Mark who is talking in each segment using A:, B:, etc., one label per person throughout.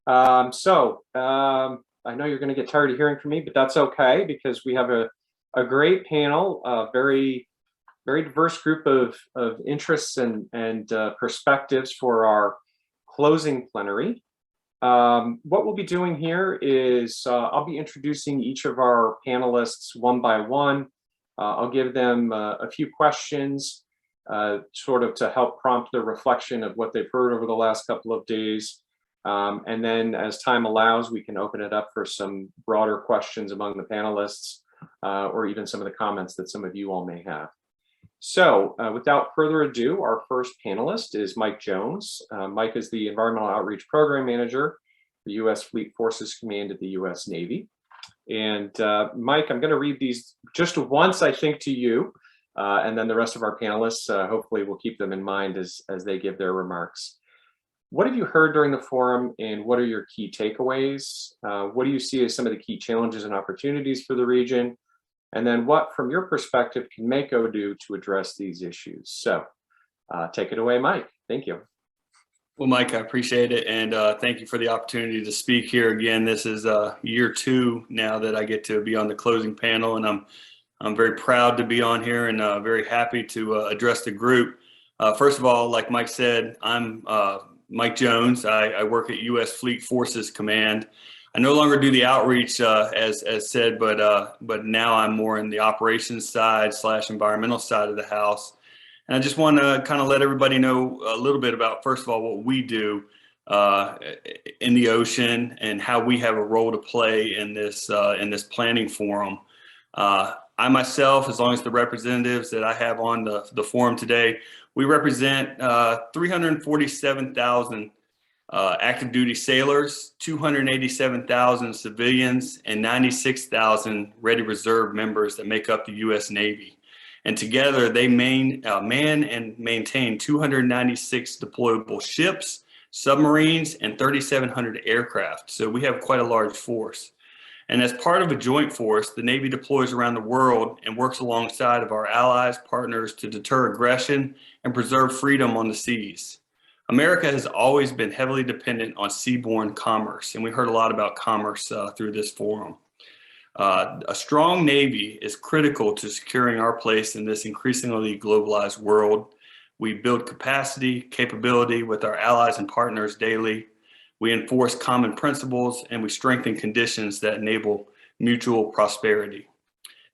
A: I know you're going to get tired of hearing from me, but that's okay because we have a great panel, a very diverse group of interests and perspectives for our closing plenary. What we'll be doing here is I'll be introducing each of our panelists one by one. I'll give them a few questions sort of to help prompt the reflection of what they've heard over the last couple of days. And then as time allows, we can open it up for some broader questions among the panelists or even some of the comments that some of you all may have. So without further ado, our first panelist is Mike Jones. Mike is the Environmental Outreach Program Manager for U.S. Fleet Forces Command at the U.S. Navy. And Mike, I'm going to read these just once, I think, to you, and then the rest of our panelists, hopefully we'll keep them in mind as they give their remarks. What have you heard during the forum, and what are your key takeaways? What do you see as some of the key challenges and opportunities for the region? And then what, from your perspective, can MACO do to address these issues? So take it away, Mike. Thank you.
B: Well, Mike, I appreciate it. And thank you for the opportunity to speak here again. This is year 2 now that I get to be on the closing panel, and I'm very proud to be on here and very happy to address the group. First of all, like Mike said, I'm Mike Jones. I work at U.S. Fleet Forces Command. I no longer do the outreach as said, but now I'm more in the operations side / environmental side of the house. And I just want to kind of let everybody know a little bit about, first of all, what we do in the ocean and how we have a role to play in this planning forum. I myself, as long as the representatives that I have on the forum today, we represent 347,000 active duty sailors, 287,000 civilians, and 96,000 ready reserve members that make up the U.S. Navy. And together they man and maintain 296 deployable ships, submarines, and 3,700 aircraft. So we have quite a large force. And as part of a joint force, the Navy deploys around the world and works alongside of our allies, partners to deter aggression and preserve freedom on the seas. America has always been heavily dependent on seaborne commerce, and we heard a lot about commerce through this forum. A strong Navy is critical to securing our place in this increasingly globalized world. We build capacity, capability with our allies and partners daily. We enforce common principles, and we strengthen conditions that enable mutual prosperity.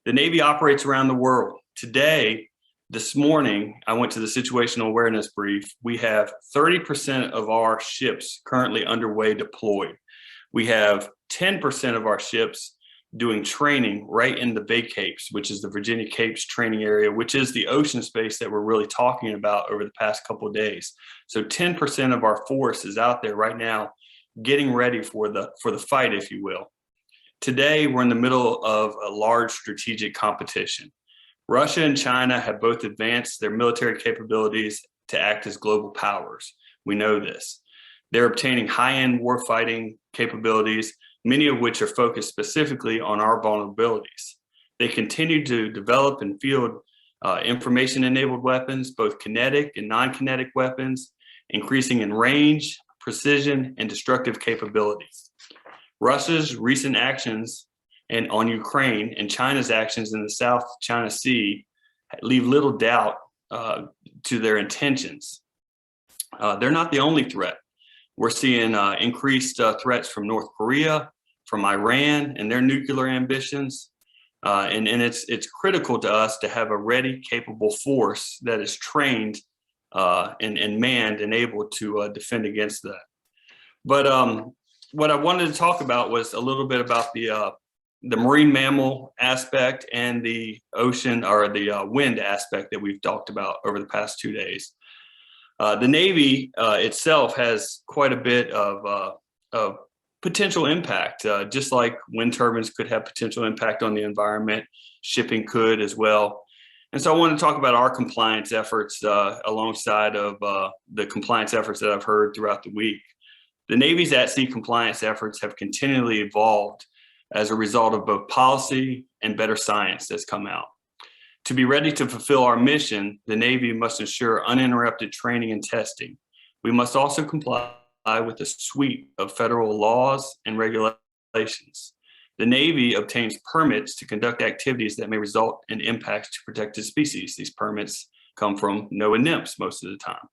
B: The Navy operates around the world. Today, this morning, I went to the situational awareness brief. We have 30% of our ships currently underway deployed. We have 10% of our ships doing training right in the Bay Capes, which is the Virginia Capes training area, which is the ocean space that we're really talking about over the past couple of days. So 10% of our force is out there right now getting ready for the fight, if you will. Today, we're in the middle of a large strategic competition. Russia and China have both advanced their military capabilities to act as global powers. We know this. They're obtaining high-end warfighting capabilities, many of which are focused specifically on our vulnerabilities. They continue to develop and field information-enabled weapons, both kinetic and non-kinetic weapons, increasing in range, precision, and destructive capabilities. Russia's recent actions on Ukraine and China's actions in the South China Sea leave little doubt to their intentions. They're not the only threat. We're seeing increased threats from North Korea, from Iran and their nuclear ambitions. And it's critical to us to have a ready, capable force that is trained and manned and able to defend against that. But what I wanted to talk about was a little bit about the marine mammal aspect and the ocean or the wind aspect that we've talked about over the past 2 days. The Navy itself has quite a bit of potential impact, just like wind turbines could have potential impact on the environment, shipping could as well. And so I want to talk about our compliance efforts alongside of the compliance efforts that I've heard throughout the week. The Navy's at-sea compliance efforts have continually evolved as a result of both policy and better science that's come out. To be ready to fulfill our mission, the Navy must ensure uninterrupted training and testing. We must also comply with a suite of federal laws and regulations. The Navy obtains permits to conduct activities that may result in impacts to protected species. These permits come from NOAA NIMS most of the time.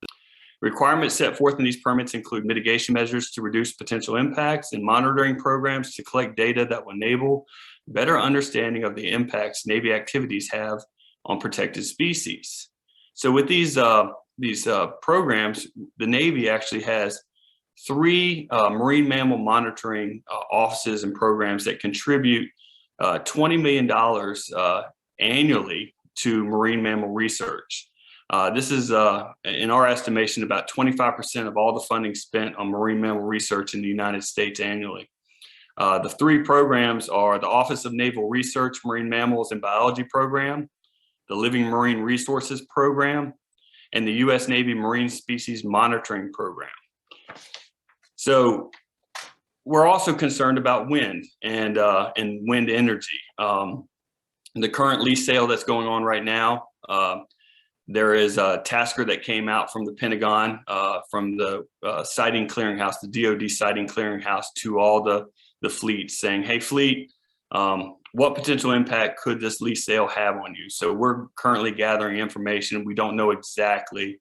B: Requirements set forth in these permits include mitigation measures to reduce potential impacts and monitoring programs to collect data that will enable better understanding of the impacts Navy activities have on protected species. So with these programs, the Navy actually has 3 marine mammal monitoring offices and programs that contribute $20 million annually to marine mammal research. This is, in our estimation, about 25% of all the funding spent on marine mammal research in the United States annually. The 3 programs are the Office of Naval Research Marine Mammals and Biology Program, the Living Marine Resources Program, and the U.S. Navy Marine Species Monitoring Program. So we're also concerned about wind and wind energy. The current lease sale that's going on right now, there is a tasker that came out from the Pentagon, from the siting clearinghouse, the DoD siting clearinghouse, to all the fleets saying, hey, fleet, what potential impact could this lease sale have on you? So we're currently gathering information. We don't know exactly,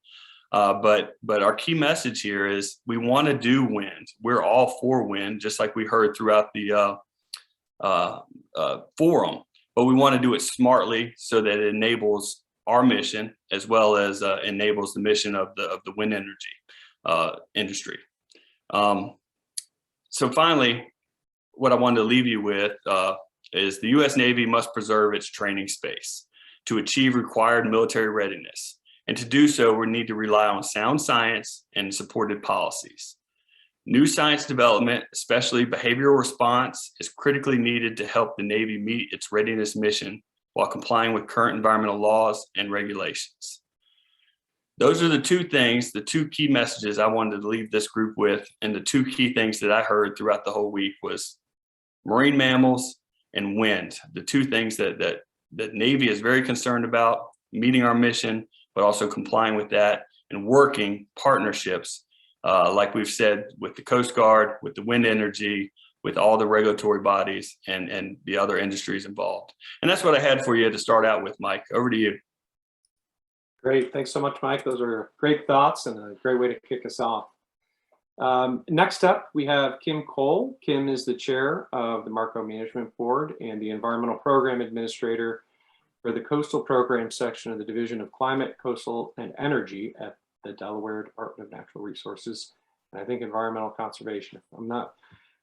B: but our key message here is we want to do wind. We're all for wind, just like we heard throughout the forum, but we want to do it smartly so that it enables our mission as well as enables the mission of the wind energy industry. So finally, what I wanted to leave you with is the U.S. Navy must preserve its training space to achieve required military readiness. And to do so, we need to rely on sound science and supported policies. New science development, especially behavioral response, is critically needed to help the Navy meet its readiness mission while complying with current environmental laws and regulations. Those are the 2 things, the 2 key messages I wanted to leave this group with, and the 2 key things that I heard throughout the whole week was marine mammals and wind, the 2 things that Navy is very concerned about, meeting our mission, but also complying with that and working partnerships, like we've said, with the Coast Guard, with the wind energy, with all the regulatory bodies and the other industries involved. And that's what I had for you to start out with, Mike. Over to you.
A: Great. Thanks so much, Mike. Those are great thoughts and a great way to kick us off. Next up, we have Kim Cole. Kim is the chair of the MACO Management Board and the Environmental Program Administrator for the Coastal Program section of the Division of Climate, Coastal, and Energy at the Delaware Department of Natural Resources, and I think Environmental Conservation. If I'm not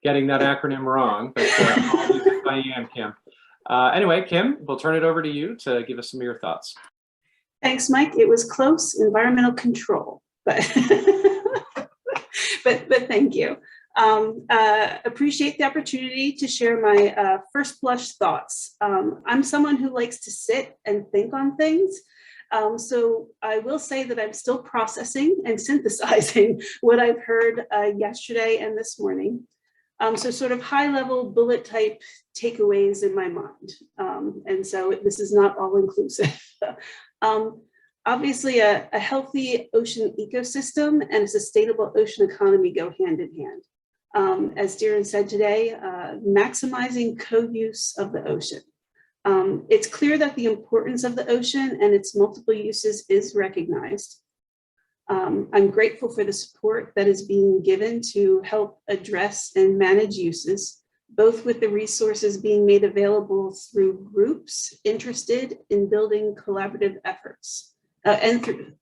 A: getting that acronym wrong, but if I am, Kim. Anyway, Kim, we'll turn it over to you to give us some of your thoughts.
C: Thanks, Mike. It was close, environmental control, but but thank you. Appreciate the opportunity to share my first blush thoughts. I'm someone who likes to sit and think on things. So I will say that I'm still processing and synthesizing what I've heard yesterday and this morning. So sort of high level bullet type takeaways in my mind. And so this is not all inclusive. Obviously, a healthy ocean ecosystem and a sustainable ocean economy go hand in hand. As Darren said today, maximizing co-use of the ocean. It's clear that the importance of the ocean and its multiple uses is recognized. I'm grateful for the support that is being given to help address and manage uses, both with the resources being made available through groups interested in building collaborative efforts, and through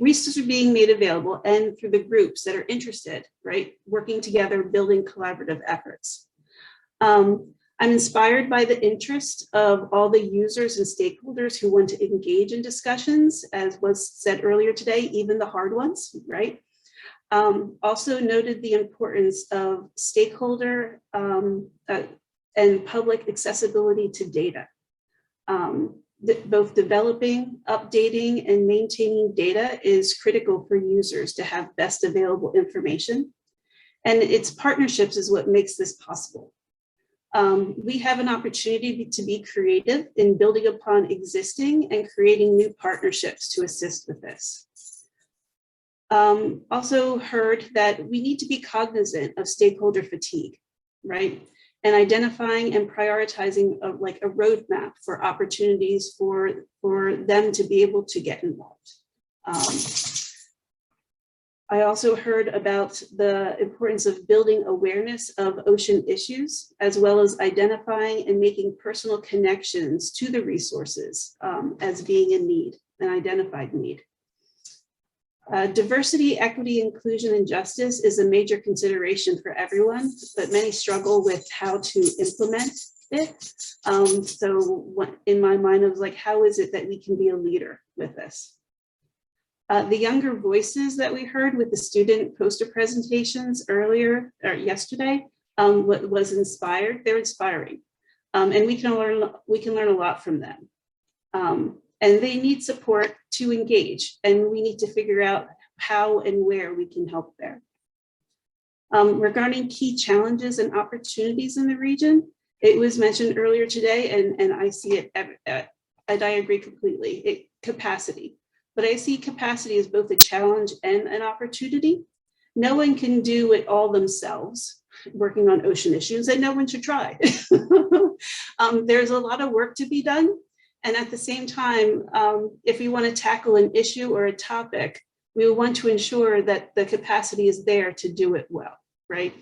C: resources being made available and through the groups that are interested, right, working together, building collaborative efforts. I'm inspired by the interest of all the users and stakeholders who want to engage in discussions, as was said earlier today, even the hard ones, right? Also noted the importance of stakeholder and public accessibility to data. Both developing, updating, and maintaining data is critical for users to have best available information. And its partnerships is what makes this possible. We have an opportunity to be creative in building upon existing and creating new partnerships to assist with this. Also heard that we need to be cognizant of stakeholder fatigue, right? And identifying and prioritizing like a roadmap for opportunities for them to be able to get involved. I also heard about the importance of building awareness of ocean issues, as well as identifying and making personal connections to the resources as being a need, an identified need. Diversity, equity, inclusion, and justice is a major consideration for everyone, but many struggle with how to implement it. So in my mind, I was like, how is it that we can be a leader with this? The younger voices that we heard with the student poster presentations earlier or yesterday was inspired. They're inspiring, and we can learn a lot from them. And they need support to engage, and we need to figure out how and where we can help there. Regarding key challenges and opportunities in the region, it was mentioned earlier today, and I see it, and I agree completely, capacity. But I see capacity as both a challenge and an opportunity. No one can do it all themselves, working on ocean issues, and no one should try. There's a lot of work to be done. And at the same time, if we want to tackle an issue or a topic, we want to ensure that the capacity is there to do it well, right?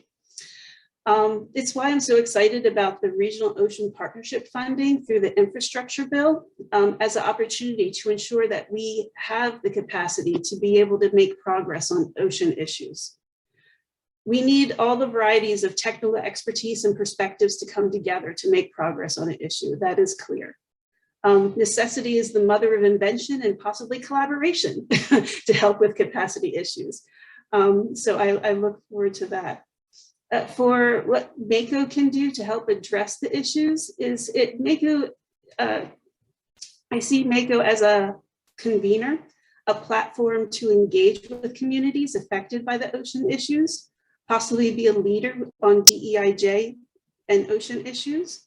C: It's why I'm so excited about the Regional Ocean Partnership funding through the infrastructure bill as an opportunity to ensure that we have the capacity to be able to make progress on ocean issues. We need all the varieties of technical expertise and perspectives to come together to make progress on an issue. That is clear. Necessity is the mother of invention and possibly collaboration to help with capacity issues. So I look forward to that. For what MACO can do to help address the issues is I see MACO as a convener, a platform to engage with communities affected by the ocean issues, possibly be a leader on DEIJ and ocean issues.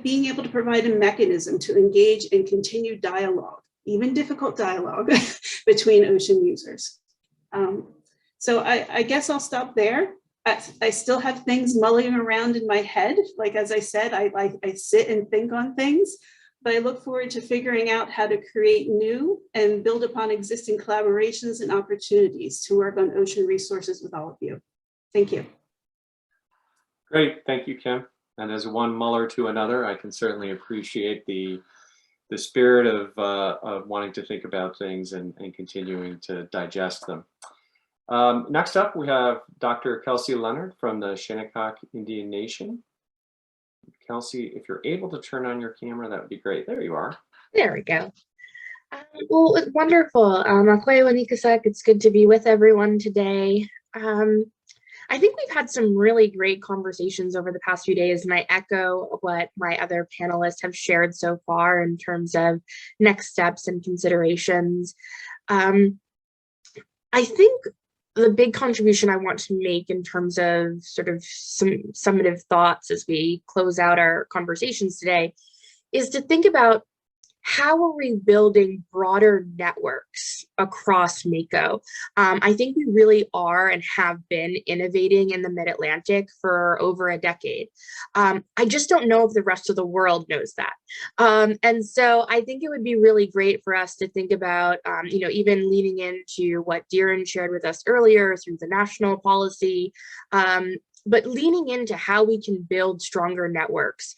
C: Being able to provide a mechanism to engage and continue dialogue, even difficult dialogue between ocean users. So I guess I'll stop there. I still have things mulling around in my head. Like, as I said, I sit and think on things, but I look forward to figuring out how to create new and build upon existing collaborations and opportunities to work on ocean resources with all of you. Thank you.
A: Great, thank you, Kim. And as one muller to another, I can certainly appreciate the spirit of wanting to think about things and continuing to digest them. Next up, we have Dr. Kelsey Leonard from the Shinnecock Indian Nation. Kelsey, if you're able to turn on your camera, that would be great. There you are.
D: There we go. Well, it's wonderful. It's good to be with everyone today. I think we've had some really great conversations over the past few days, and I echo what my other panelists have shared so far in terms of next steps and considerations. I think the big contribution I want to make in terms of sort of some summative thoughts as we close out our conversations today is to think about how are we building broader networks across MACO? I think we really are and have been innovating in the Mid-Atlantic for over a decade. I just don't know if the rest of the world knows that. And so I think it would be really great for us to think about, even leaning into what Darren shared with us earlier through the national policy, but leaning into how we can build stronger networks,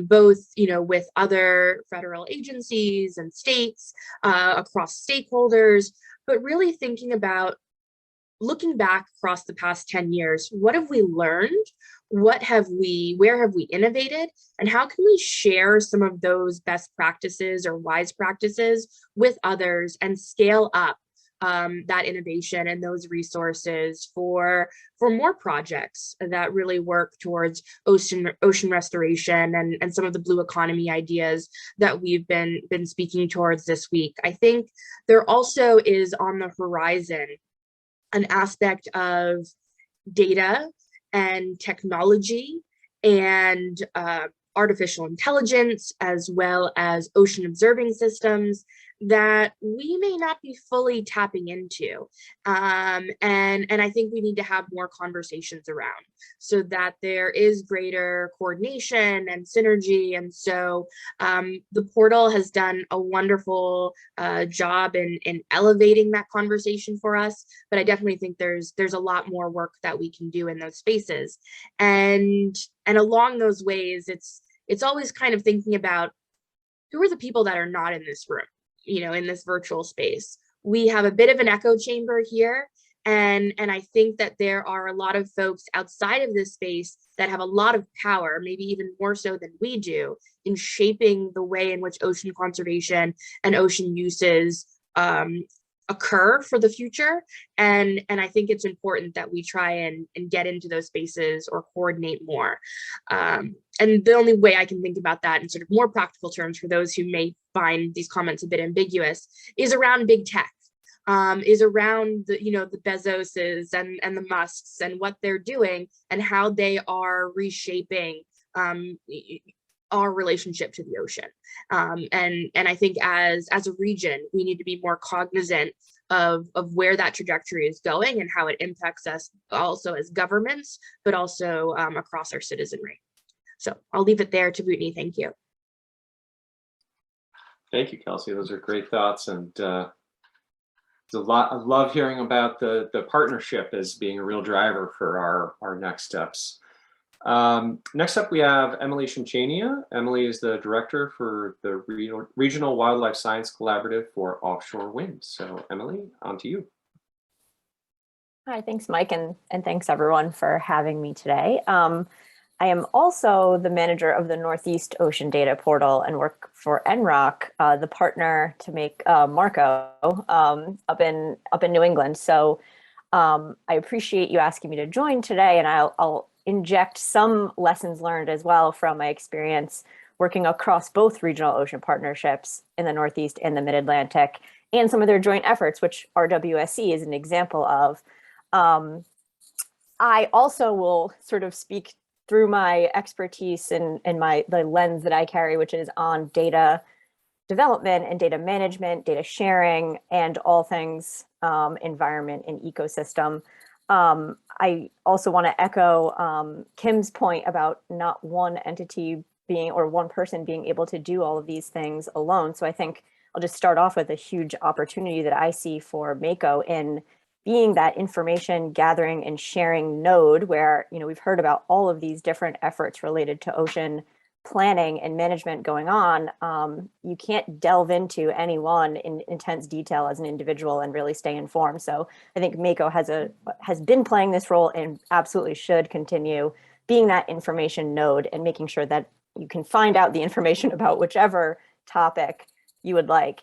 D: both with other federal agencies and states, across stakeholders, but really thinking about looking back across the past 10 years, what have we learned? Where have we innovated? And how can we share some of those best practices or wise practices with others and scale up that innovation and those resources for more projects that really work towards ocean restoration and some of the blue economy ideas that we've been speaking towards this week. I think there also is on the horizon an aspect of data and technology and artificial intelligence, as well as ocean observing systems that we may not be fully tapping into. And I think we need to have more conversations around so that there is greater coordination and synergy. And so the portal has done a wonderful job in elevating that conversation for us, but I definitely think there's a lot more work that we can do in those spaces. And along those ways, it's always kind of thinking about who are the people that are not in this room, in this virtual space. We have a bit of an echo chamber here. And I think that there are a lot of folks outside of this space that have a lot of power, maybe even more so than we do, in shaping the way in which ocean conservation and ocean uses occur for the future. And I think it's important that we try and get into those spaces or coordinate more. And the only way I can think about that in sort of more practical terms for those who may find these comments a bit ambiguous is around big tech, is around the, the Bezoses and the Musks and what they're doing and how they are reshaping our relationship to the ocean. And I think as a region, we need to be more cognizant of where that trajectory is going and how it impacts us also as governments, but also across our citizenry. So I'll leave it there to Brittany. Thank you.
A: Thank you, Kelsey. Those are great thoughts. And there's a lot, I love hearing about the partnership as being a real driver for our next steps. Next up, we have Emily Shinchenia. Emily is the director for the Regional Wildlife Science Collaborative for Offshore Wind. So Emily, on to you.
E: Hi, thanks, Mike, and thanks everyone for having me today. I am also the manager of the Northeast Ocean Data Portal and work for NREC, the partner to make MACO up in New England. So I appreciate you asking me to join today, and I'll inject some lessons learned as well from my experience working across both regional ocean partnerships in the Northeast and the Mid-Atlantic, and some of their joint efforts, which RWSC is an example of. I also will sort of speak through my expertise and the lens that I carry, which is on data development and data management, data sharing, and all things environment and ecosystem. I also want to echo Kim's point about not one entity being or one person being able to do all of these things alone. So I think I'll just start off with a huge opportunity that I see for MACO in being that information gathering and sharing node where, we've heard about all of these different efforts related to ocean planning and management going on. You can't delve into any one in intense detail as an individual and really stay informed. So I think MACO has been playing this role and absolutely should continue being that information node and making sure that you can find out the information about whichever topic you would like.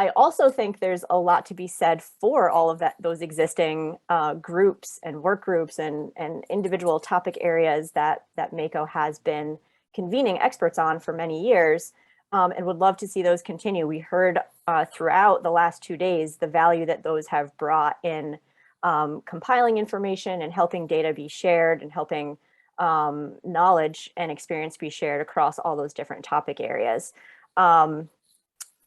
E: I also think there's a lot to be said for all of those existing groups and work groups and individual topic areas that MACO has been convening experts on for many years, and would love to see those continue. We heard throughout the last 2 days the value that those have brought in compiling information and helping data be shared and helping knowledge and experience be shared across all those different topic areas.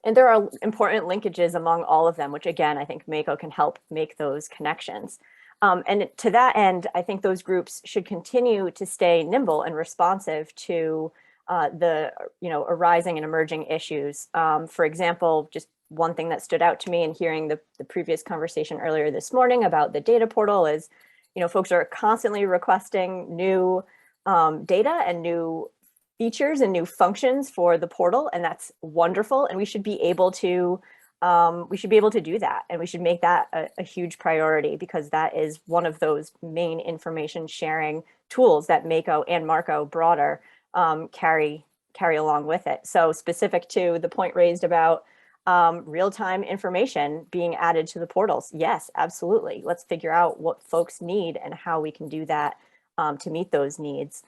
E: And there are important linkages among all of them, which again, I think MACO can help make those connections. And to that end, I think those groups should continue to stay nimble and responsive to the arising and emerging issues. For example, just one thing that stood out to me in hearing the previous conversation earlier this morning about the data portal is, folks are constantly requesting new data and new features and new functions for the portal, and that's wonderful. And we should be able to do that, and we should make that a huge priority because that is one of those main information sharing tools that MACO and MARCO broader carry along with it. So specific to the point raised about real-time information being added to the portals, yes, absolutely. Let's figure out what folks need and how we can do that to meet those needs.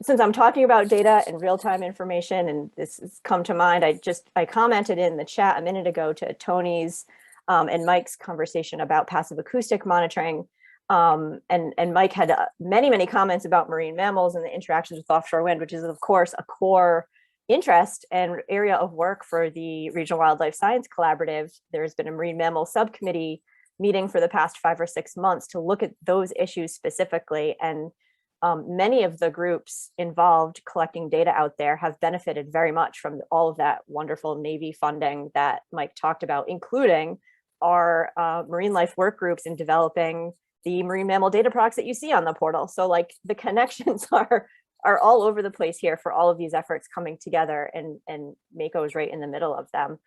E: Since I'm talking about data and real-time information, and this has come to mind, I commented in the chat a minute ago to Tony's and Mike's conversation about passive acoustic monitoring. And Mike had many comments about marine mammals and the interactions with offshore wind, which is of course a core interest and area of work for the Regional Wildlife Science Collaborative, there's been a marine mammal subcommittee meeting for the past 5 or 6 months to look at those issues specifically. And many of the groups involved collecting data out there have benefited very much from all of that wonderful Navy funding that Mike talked about, including our marine life work groups in developing the marine mammal data products that you see on the portal. So like the connections are all over the place here for all of these efforts coming together, and MACO is right in the middle of them.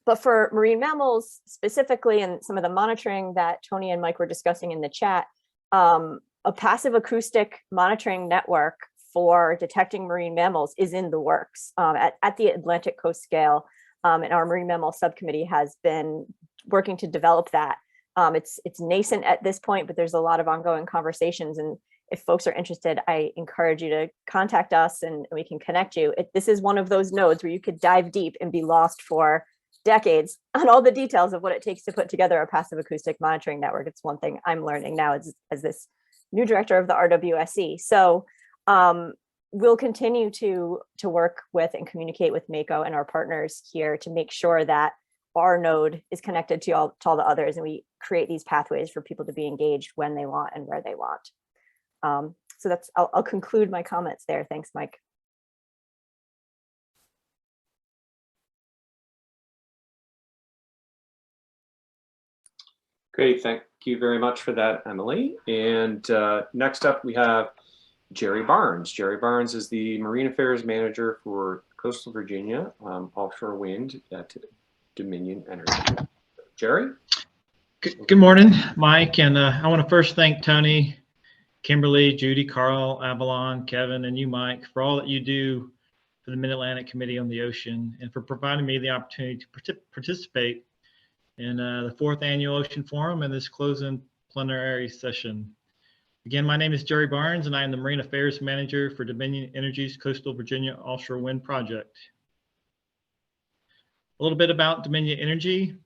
E: But for marine mammals specifically, and some of the monitoring that Tony and Mike were discussing in the chat, a passive acoustic monitoring network for detecting marine mammals is in the works at the Atlantic coast scale. And our marine mammal subcommittee has been working to develop that. It's nascent at this point, but there's a lot of ongoing conversations. And if folks are interested, I encourage you to contact us and we can connect you. This is one of those nodes where you could dive deep and be lost for decades on all the details of what it takes to put together a passive acoustic monitoring network. It's one thing I'm learning now as this new director of the RWSC. So we'll continue to work with and communicate with MACO and our partners here to make sure that our node is connected to all the others, and we create these pathways for people to be engaged when they want and where they want. So I'll conclude my comments there. Thanks, Mike.
A: Great, thank you very much for that, Emily. And next up, we have Jerry Barnes. Jerry Barnes is the Marine Affairs Manager for Coastal Virginia, Offshore Wind at Dominion Energy. Jerry?
F: Good morning, Mike. And I want to first thank Tony, Kimberly, Judy, Carl, Avalon, Kevin, and you, Mike, for all that you do for the Mid-Atlantic Committee on the Ocean and for providing me the opportunity to participate in the 4th Annual Ocean Forum and this closing plenary session. Again, my name is Jerry Barnes, and I am the Marine Affairs Manager for Dominion Energy's Coastal Virginia Offshore Wind Project. A little bit about Dominion Energy.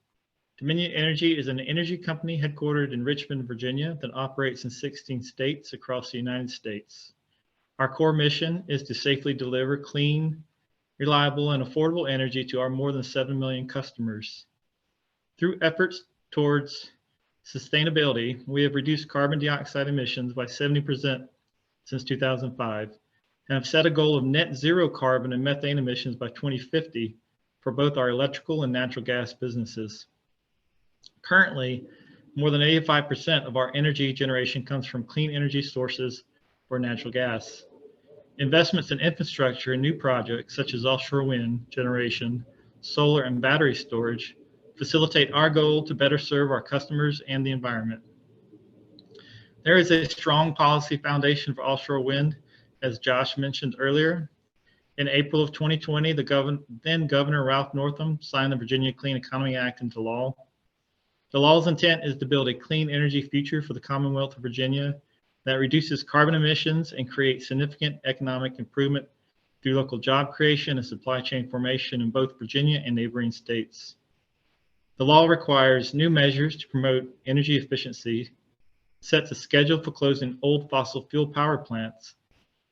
F: Dominion Energy is an energy company headquartered in Richmond, Virginia, that operates in 16 states across the United States. Our core mission is to safely deliver clean, reliable, and affordable energy to our more than 7 million customers. Through efforts towards sustainability, we have reduced carbon dioxide emissions by 70% since 2005 and have set a goal of net zero carbon and methane emissions by 2050 for both our electrical and natural gas businesses. Currently, more than 85% of our energy generation comes from clean energy sources or natural gas. Investments in infrastructure and new projects such as offshore wind generation, solar, and battery storage facilitate our goal to better serve our customers and the environment. There is a strong policy foundation for offshore wind, as Josh mentioned earlier. In April of 2020, then Governor Ralph Northam signed the Virginia Clean Economy Act into law. The law's intent is to build a clean energy future for the Commonwealth of Virginia that reduces carbon emissions and creates significant economic improvement through local job creation and supply chain formation in both Virginia and neighboring states. The law requires new measures to promote energy efficiency, sets a schedule for closing old fossil fuel power plants,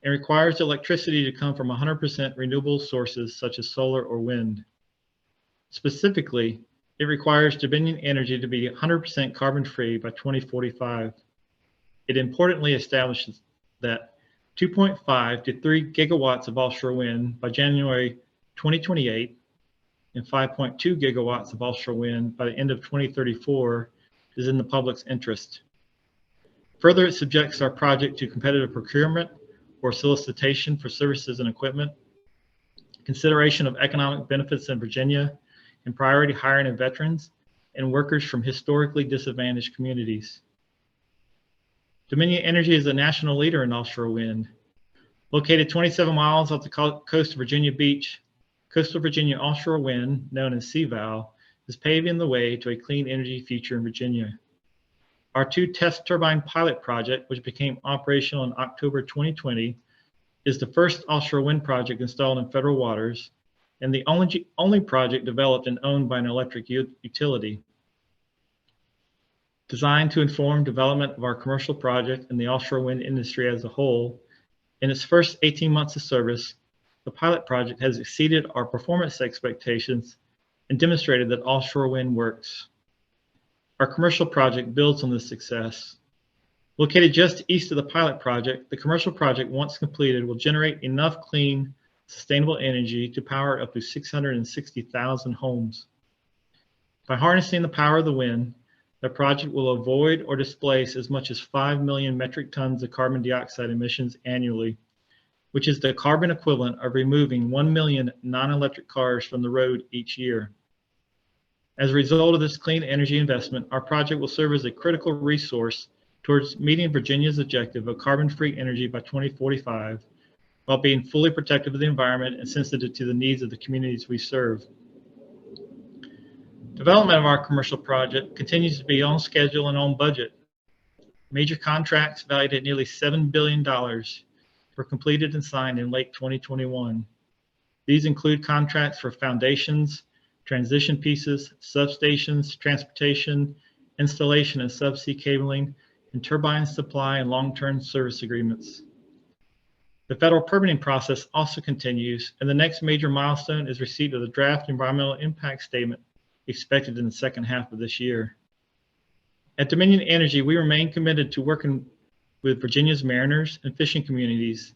F: and requires electricity to come from 100% renewable sources such as solar or wind. Specifically, it requires Dominion Energy to be 100% carbon-free by 2045. It importantly establishes that 2.5 to 3 gigawatts of offshore wind by January 2028 and 5.2 gigawatts of offshore wind by the end of 2034 is in the public's interest. Further, it subjects our project to competitive procurement or solicitation for services and equipment, consideration of economic benefits in Virginia, and priority hiring of veterans and workers from historically disadvantaged communities. Dominion Energy is a national leader in offshore wind. Located 27 miles off the coast of Virginia Beach, Coastal Virginia Offshore Wind, known as CVOW, is paving the way to a clean energy future in Virginia. Our 2 test turbine pilot project, which became operational in October 2020, is the first offshore wind project installed in federal waters and the only project developed and owned by an electric utility. Designed to inform development of our commercial project and the offshore wind industry as a whole, in its first 18 months of service, the the pilot project has exceeded our performance expectations and demonstrated that offshore wind works. Our commercial project builds on this success. Located just east of the pilot project, the commercial project, once completed, will generate enough clean, sustainable energy to power up to 660,000 homes. By harnessing the power of the wind, the project will avoid or displace as much as 5 million metric tons of carbon dioxide emissions annually, which is the carbon equivalent of removing 1 million non-electric cars from the road each year. As a result of this clean energy investment, our project will serve as a critical resource towards meeting Virginia's objective of carbon-free energy by 2045, while being fully protective of the environment and sensitive to the needs of the communities we serve. Development of our commercial project continues to be on schedule and on budget. Major contracts valued at nearly $7 billion were completed and signed in late 2021. These include contracts for foundations, transition pieces, substations, transportation, installation and subsea cabling, and turbine supply and long-term service agreements. The federal permitting process also continues, and the next major milestone is receipt of the draft environmental impact statement expected in the second half of this year. At Dominion Energy, we remain committed to working with Virginia's mariners and fishing communities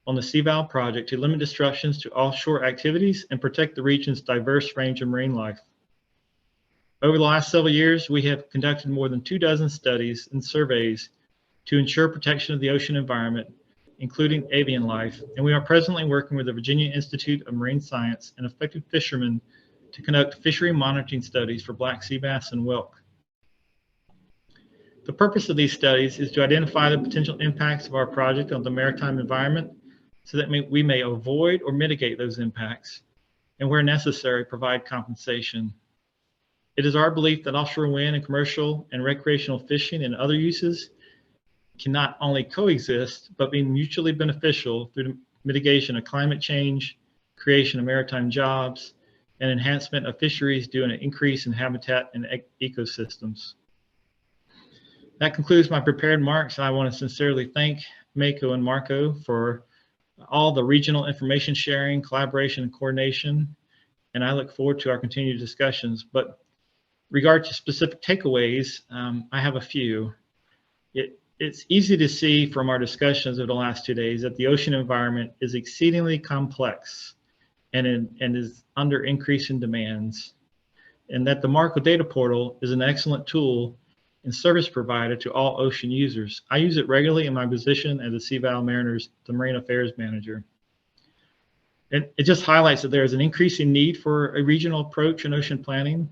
F: on the CVAL project to limit disruptions to offshore activities and protect the region's diverse range of marine life. Over the last several years, we have conducted more than 24 studies and surveys to ensure protection of the ocean environment, including avian life, and we are presently working with the Virginia Institute of Marine Science and affected fishermen to conduct fishery monitoring studies for black sea bass and whelk. The purpose of these studies is to identify the potential impacts of our project on the maritime environment so that we may avoid or mitigate those impacts, and where necessary, provide compensation. It is our belief that offshore wind and commercial and recreational fishing and other uses can not only coexist, but be mutually beneficial through the mitigation of climate change, creation of maritime jobs, and enhancement of fisheries due to an increase in habitat and ecosystems. That concludes my prepared remarks. I want to sincerely thank MACO and MARCO for all the regional information sharing, collaboration, and coordination, and I look forward to our continued discussions. But regard to specific takeaways, I have a few. It's easy to see from our discussions over the last 2 days that the ocean environment is exceedingly complex and is under increasing demands, and that the MARCO data portal is an excellent tool and service provider to all ocean users. I use it regularly in my position as a CVAL Mariners, the Marine Affairs Manager. It just highlights that there is an increasing need for a regional approach in ocean planning,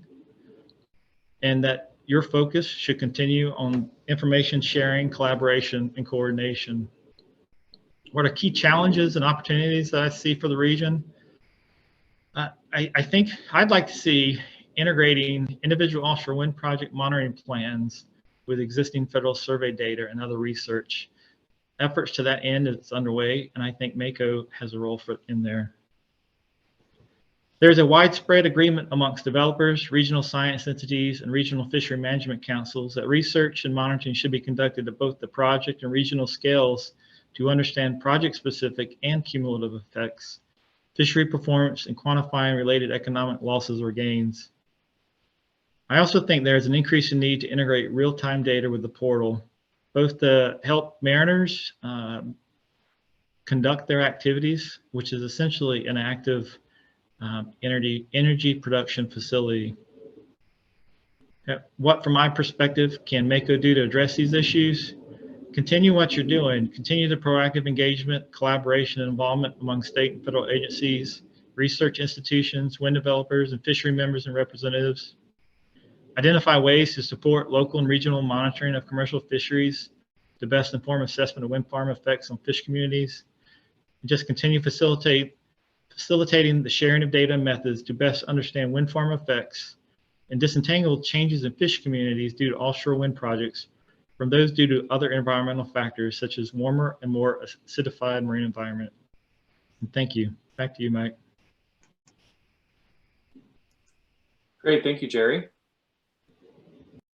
F: and that your focus should continue on information sharing, collaboration, and coordination. What are key challenges and opportunities that I see for the region? I think I'd like to see integrating individual offshore wind project monitoring plans with existing federal survey data and other research. Efforts to that end is underway, and I think MACO has a role in there. There's a widespread agreement amongst developers, regional science entities, and regional fishery management councils that research and monitoring should be conducted at both the project and regional scales to understand project-specific and cumulative effects, fishery performance, and quantifying related economic losses or gains. I also think there's an increasing need to integrate real-time data with the portal, both to help mariners conduct their activities, which is essentially an active energy production facility. What, from my perspective, can MACO do to address these issues? Continue what you're doing. Continue the proactive engagement, collaboration, and involvement among state and federal agencies, research institutions, wind developers, and fishery members and representatives. Identify ways to support local and regional monitoring of commercial fisheries to best inform assessment of wind farm effects on fish communities. And just continue facilitating the sharing of data and methods to best understand wind farm effects and disentangle changes in fish communities due to offshore wind projects from those due to other environmental factors such as warmer and more acidified marine environment. And thank you. Back to you, Mike.
A: Great, thank you, Jerry.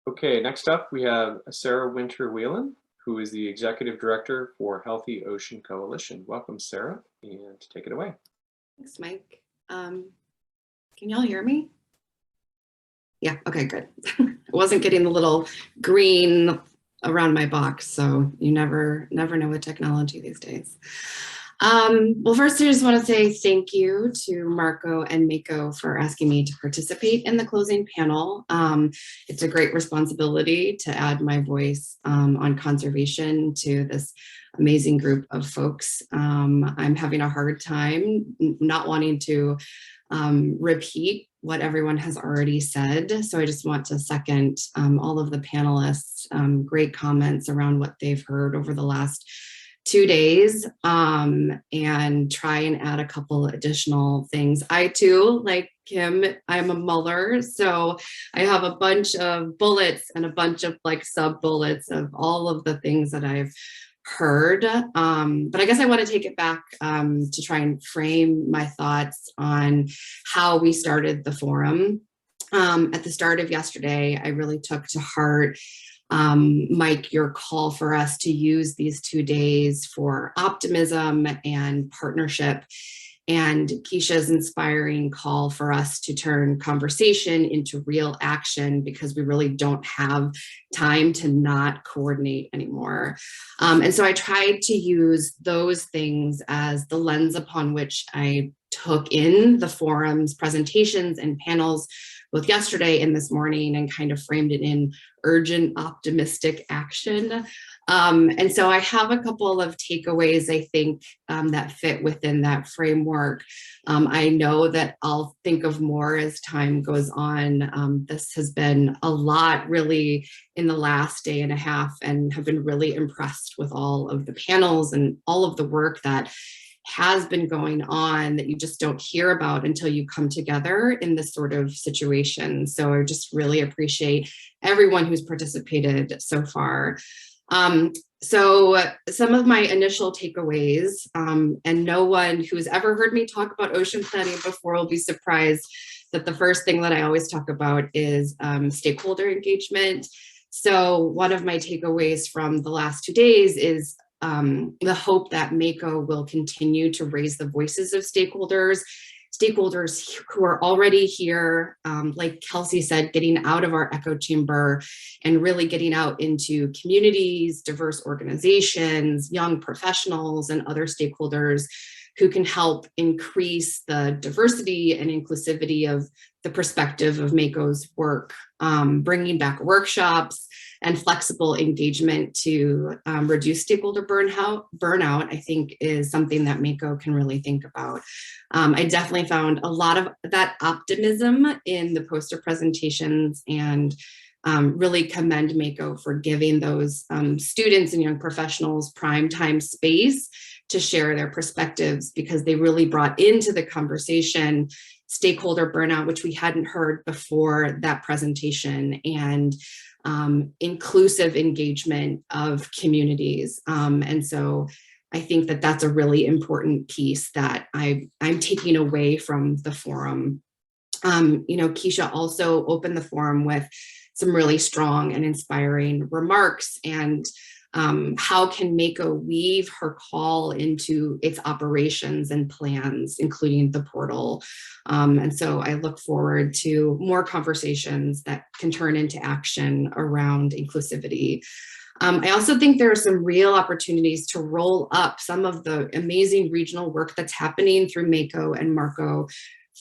A: Okay, next up we have Sarah WinterWhelan, who is the Executive Director for Healthy Ocean Coalition. Welcome, Sarah, and take it away.
G: Thanks, Mike. Can y'all hear me? Yeah, okay, good. I wasn't getting the little green around my box, so you never know with technology these days. Well, first I just want to say thank you to MACO and MACO for asking me to participate in the closing panel. It's a great responsibility to add my voice on conservation to this amazing group of folks. I'm having a hard time not wanting to repeat what everyone has already said. So I just want to second all of the panelists' great comments around what they've heard over the last 2 days, and try and add a couple additional things. I too, like Kim, I'm a muller, so I have a bunch of bullets and a bunch of like sub bullets of all of the things that I've heard. But I guess I want to take it back to try and frame my thoughts on how we started the forum. At the start of yesterday, I really took to heart Mike, your call for us to use these 2 days for optimism and partnership, and Keisha's inspiring call for us to turn conversation into real action because we really don't have time to not coordinate anymore. And so I tried to use those things as the lens upon which I took in the forum's presentations and panels both yesterday and this morning, and kind of framed it in urgent, optimistic action. And so I have a couple of takeaways, I think, that fit within that framework. I know that I'll think of more as time goes on. This has been a lot really in the last day and a half, and have been really impressed with all of the panels and all of the work that has been going on that you just don't hear about until you come together in this sort of situation. So I just really appreciate everyone who's participated so far. So some of my initial takeaways, and no one who's ever heard me talk about ocean planning before will be surprised that the first thing that I always talk about is stakeholder engagement. So one of my takeaways from the last 2 days is the hope that MACO will continue to raise the voices of stakeholders who are already here, like Kelsey said, getting out of our echo chamber and really getting out into communities, diverse organizations, young professionals, and other stakeholders who can help increase the diversity and inclusivity of the perspective of MACO's work, bringing back workshops and flexible engagement to reduce stakeholder burnout, I think is something that MACO can really think about. I definitely found a lot of that optimism in the poster presentations, and really commend MACO for giving those students and young professionals prime time space to share their perspectives, because they really brought into the conversation stakeholder burnout, which we hadn't heard before that presentation, and inclusive engagement of communities. And so I think that that's a really important piece that I'm taking away from the forum. Keisha also opened the forum with some really strong and inspiring remarks, and how can MACO weave her call into its operations and plans, including the portal. And so I look forward to more conversations that can turn into action around inclusivity. I also think there are some real opportunities to roll up some of the amazing regional work that's happening through MACO and MARCO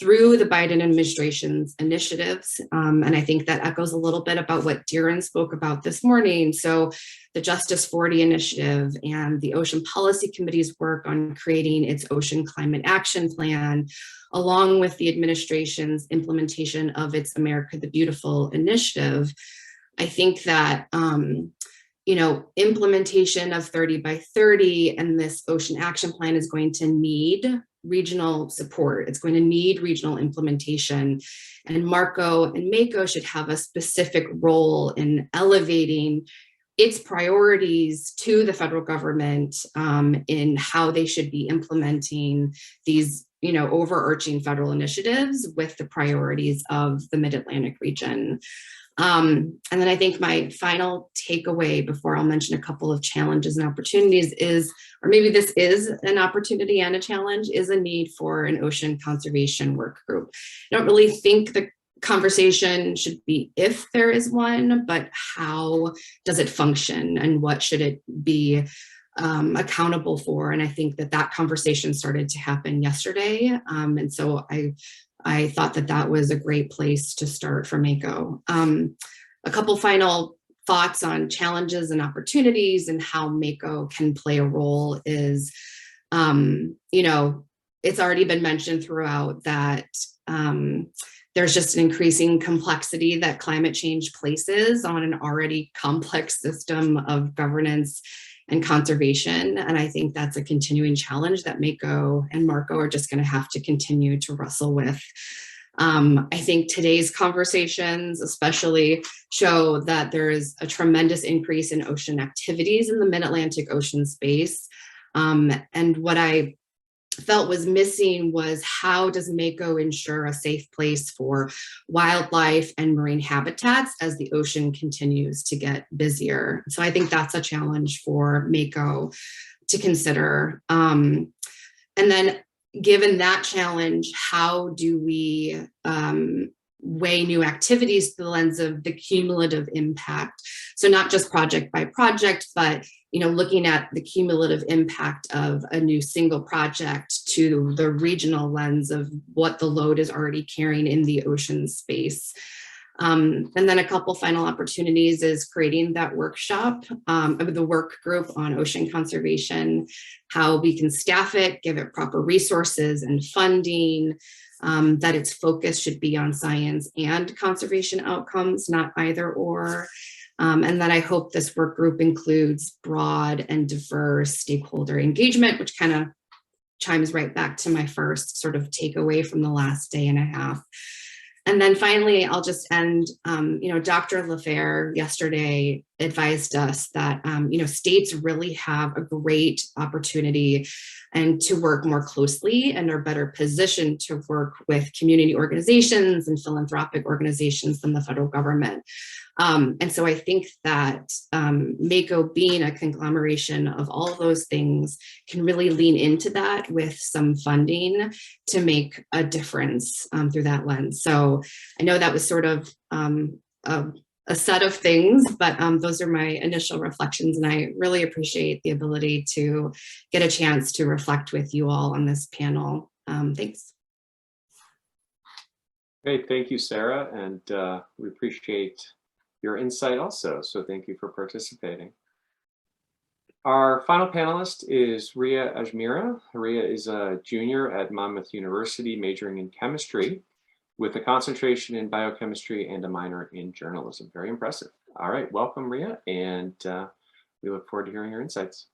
G: through the Biden administration's initiatives. And I think that echoes a little bit about what Darren spoke about this morning. So the Justice 40 initiative and the Ocean Policy Committee's work on creating its Ocean Climate Action Plan, along with the administration's implementation of its America the Beautiful initiative. I think that implementation of 30 by 30 and this Ocean Action Plan is going to need regional support. It's going to need regional implementation, and MARCO and MACO should have a specific role in elevating its priorities to the federal government in how they should be implementing these overarching federal initiatives with the priorities of the Mid-Atlantic region. And then I think my final takeaway before I'll mention a couple of challenges and opportunities is, or maybe this is an opportunity and a challenge, is a need for an ocean conservation work group. I don't really think the conversation should be if there is one, but how does it function and what should it be accountable for? And I think that conversation started to happen yesterday. And so I thought that was a great place to start for MACO. A couple final thoughts on challenges and opportunities and how MACO can play a role is, it's already been mentioned throughout that there's just an increasing complexity that climate change places on an already complex system of governance and conservation. And I think that's a continuing challenge that MACO and MARCO are just going to have to continue to wrestle with. I think today's conversations especially show that there is a tremendous increase in ocean activities in the Mid-Atlantic ocean space. And what I felt was missing was, how does MACO ensure a safe place for wildlife and marine habitats as the ocean continues to get busier? So I think that's a challenge for MACO to consider. And then given that challenge, how do we weigh new activities through the lens of the cumulative impact? So not just project by project, but looking at the cumulative impact of a new single project to the regional lens of what the load is already carrying in the ocean space. And then a couple final opportunities is creating that workshop, the work group on ocean conservation, how we can staff it, give it proper resources and funding, that its focus should be on science and conservation outcomes, not either or. And then I hope this work group includes broad and diverse stakeholder engagement, which kind of chimes right back to my first sort of takeaway from the last day and a half. And then finally, I'll just end, Dr. LaFair yesterday advised us that, states really have a great opportunity and to work more closely and are better positioned to work with community organizations and philanthropic organizations than the federal government. And so I think that MACO, being a conglomeration of all of those things, can really lean into that with some funding to make a difference through that lens. So I know that was sort of a set of things, but those are my initial reflections, and I really appreciate the ability to get a chance to reflect with you all on this panel. Thanks.
A: Great, thank you, Sarah, and we appreciate your insight also, so thank you for participating. Our final panelist is Ria Ajmira. Ria is a junior at Monmouth University, majoring in chemistry with a concentration in biochemistry and a minor in journalism. Very impressive. All right, welcome, Ria, and we look forward to hearing your insights.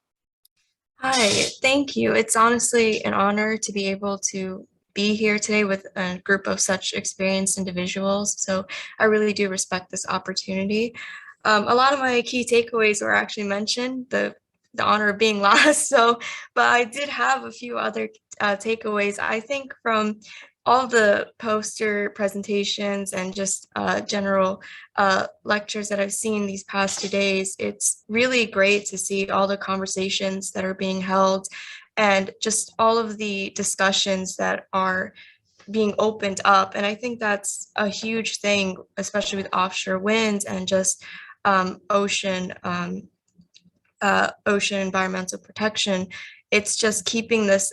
H: Hi, thank you. It's honestly an honor to be able to be here today with a group of such experienced individuals. So I really do respect this opportunity. A lot of my key takeaways were actually mentioned, the honor of being last. But I did have a few other takeaways. I think from all the poster presentations and just general lectures that I've seen these past 2 days, it's really great to see all the conversations that are being held and just all of the discussions that are being opened up. And I think that's a huge thing, especially with offshore wind and just ocean environmental protection. It's just keeping this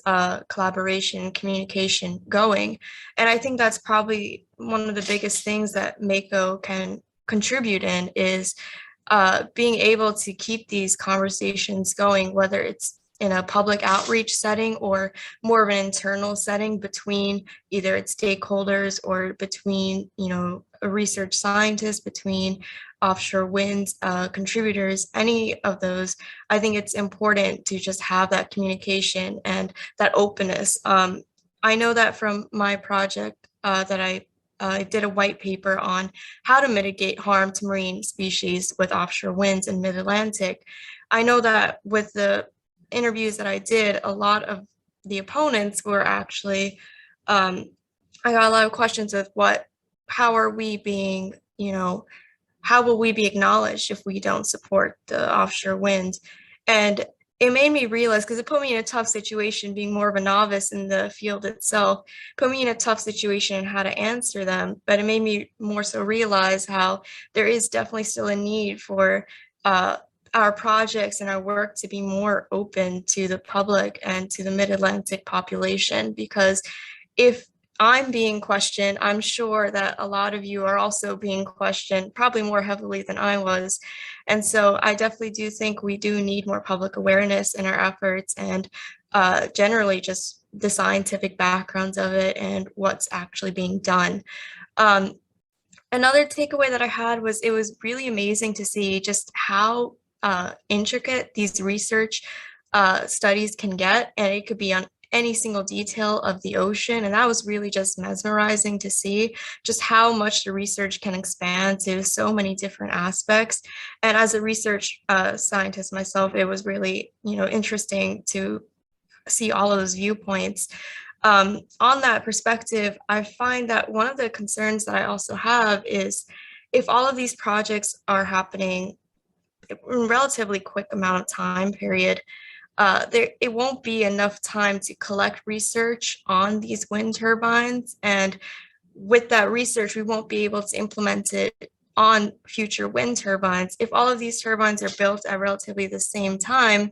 H: collaboration, communication going. And I think that's probably one of the biggest things that MACO can contribute in is being able to keep these conversations going, whether it's in a public outreach setting or more of an internal setting between either its stakeholders or between, a research scientist, between offshore wind contributors, any of those. I think it's important to just have that communication and that openness. I know that from my project that I did a white paper on how to mitigate harm to marine species with offshore winds in mid-Atlantic. I know that with the interviews that I did, a lot of the opponents were actually, I got a lot of questions of how are we being, how will we be acknowledged if we don't support the offshore wind? And it made me realize, because it put me in a tough situation, being more of a novice in the field itself, put me in a tough situation in how to answer them. But it made me more so realize how there is definitely still a need for our projects and our work to be more open to the public and to the Mid-Atlantic population. Because if I'm being questioned, I'm sure that a lot of you are also being questioned, probably more heavily than I was. And so I definitely do think we do need more public awareness in our efforts, and generally just the scientific backgrounds of it and what's actually being done. Another takeaway that I had was it was really amazing to see just how intricate these research studies can get, and it could be on any single detail of the ocean. And that was really just mesmerizing to see just how much the research can expand to so many different aspects. And as a research scientist myself, it was really, interesting to see all of those viewpoints. On that perspective, I find that one of the concerns that I also have is if all of these projects are happening in a relatively quick amount of time period, it won't be enough time to collect research on these wind turbines. And with that research, we won't be able to implement it on future wind turbines. If all of these turbines are built at relatively the same time,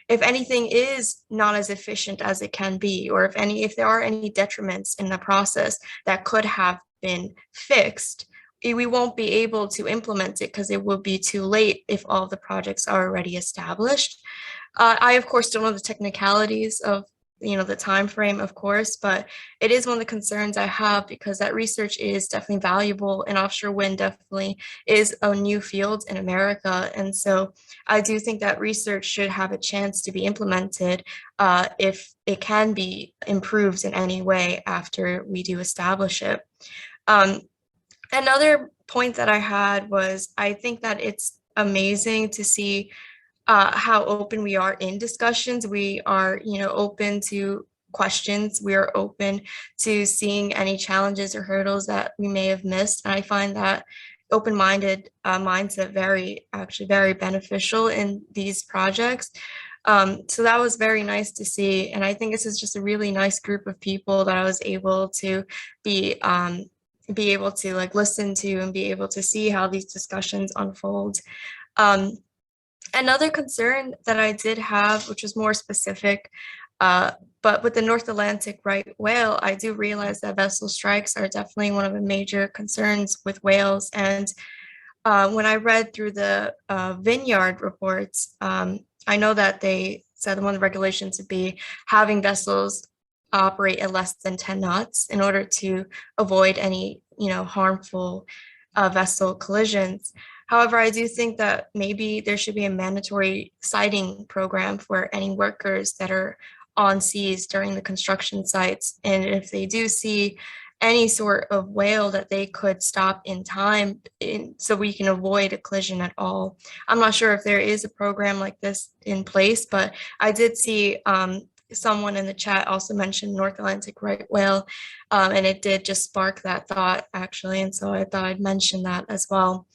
H: if anything is not as efficient as it can be, or if there are any detriments in the process that could have been fixed, we won't be able to implement it because it will be too late if all the projects are already established. I, of course, don't know the technicalities of the time frame, of course, but it is one of the concerns I have, because that research is definitely valuable, and offshore wind definitely is a new field in America. And so I do think that research should have a chance to be implemented if it can be improved in any way after we do establish it. Another point that I had was, I think that it's amazing to see how open we are in discussions. We are, open to questions. We are open to seeing any challenges or hurdles that we may have missed. And I find that open-minded mindset very beneficial in these projects. So that was very nice to see. And I think this is just a really nice group of people that I was able to be able to listen to and be able to see how these discussions unfold. Another concern that I did have, which was more specific, but with the North Atlantic right whale, I do realize that vessel strikes are definitely one of the major concerns with whales. And when I read through the Vineyard reports, I know that they said one of the regulations would be having vessels operate at less than 10 knots in order to avoid any, harmful vessel collisions. However, I do think that maybe there should be a mandatory sighting program for any workers that are on seas during the construction sites. And if they do see any sort of whale, that they could stop in time so we can avoid a collision at all. I'm not sure if there is a program like this in place, but I did see someone in the chat also mentioned North Atlantic right whale, and it did just spark that thought, actually. And so I thought I'd mention that as well.